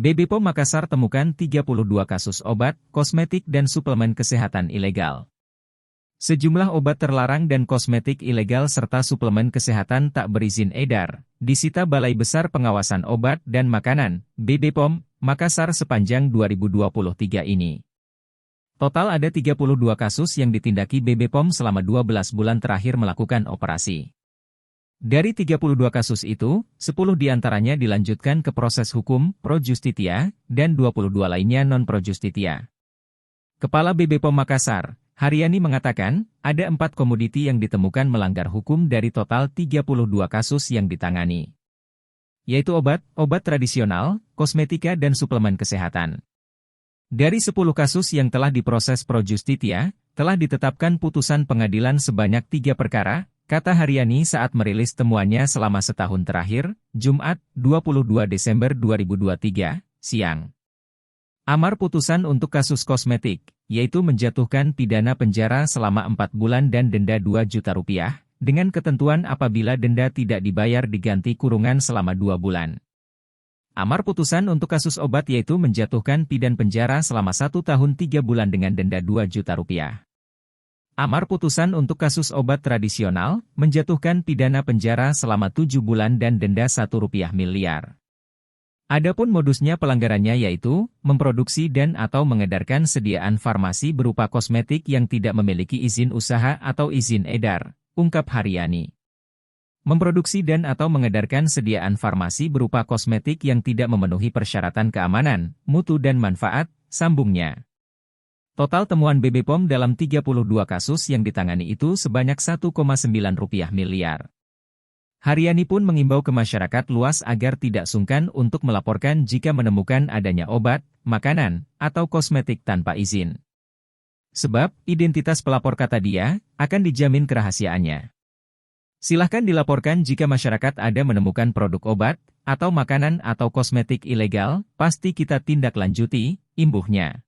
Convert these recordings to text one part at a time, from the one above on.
BB POM Makassar temukan 32 kasus obat, kosmetik dan suplemen kesehatan ilegal. Sejumlah obat terlarang dan kosmetik ilegal serta suplemen kesehatan tak berizin edar disita Balai Besar Pengawasan Obat dan Makanan, BB POM, Makassar sepanjang 2023 ini. Total ada 32 kasus yang ditindaki BB POM selama 12 bulan terakhir melakukan operasi. Dari 32 kasus itu, 10 diantaranya dilanjutkan ke proses hukum pro justitia, dan 22 lainnya non pro justitia. Kepala BB POM Makassar, Haryani mengatakan, ada 4 komoditi yang ditemukan melanggar hukum dari total 32 kasus yang ditangani. Yaitu obat tradisional, kosmetika dan suplemen kesehatan. Dari 10 kasus yang telah diproses pro justitia, telah ditetapkan putusan pengadilan sebanyak 3 perkara, kata Haryani saat merilis temuannya selama setahun terakhir, Jumat, 22 Desember 2023, siang. Amar putusan untuk kasus kosmetik, yaitu menjatuhkan pidana penjara selama 4 bulan dan denda 2 juta rupiah, dengan ketentuan apabila denda tidak dibayar diganti kurungan selama 2 bulan. Amar putusan untuk kasus obat yaitu menjatuhkan pidana penjara selama 1 tahun 3 bulan dengan denda 2 juta rupiah. Amar putusan untuk kasus obat tradisional, menjatuhkan pidana penjara selama 7 bulan dan denda 1 rupiah miliar. Adapun modusnya pelanggarannya yaitu, memproduksi dan atau mengedarkan sediaan farmasi berupa kosmetik yang tidak memiliki izin usaha atau izin edar, ungkap Haryani. Memproduksi dan atau mengedarkan sediaan farmasi berupa kosmetik yang tidak memenuhi persyaratan keamanan, mutu dan manfaat, sambungnya. Total temuan BB POM dalam 32 kasus yang ditangani itu sebanyak 1,9 rupiah miliar. Haryani pun mengimbau ke masyarakat luas agar tidak sungkan untuk melaporkan jika menemukan adanya obat, makanan, atau kosmetik tanpa izin. Sebab, identitas pelapor kata dia, akan dijamin kerahasiaannya. Silahkan dilaporkan jika masyarakat ada menemukan produk obat, atau makanan atau kosmetik ilegal, pasti kita tindak lanjuti, imbuhnya.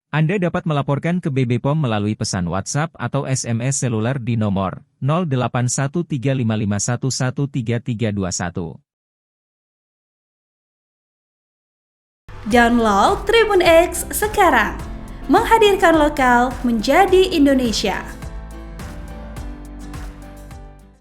Anda dapat melaporkan ke BB POM melalui pesan WhatsApp atau SMS seluler di nomor 081355113321. Download Tribun X sekarang, menghadirkan lokal menjadi Indonesia.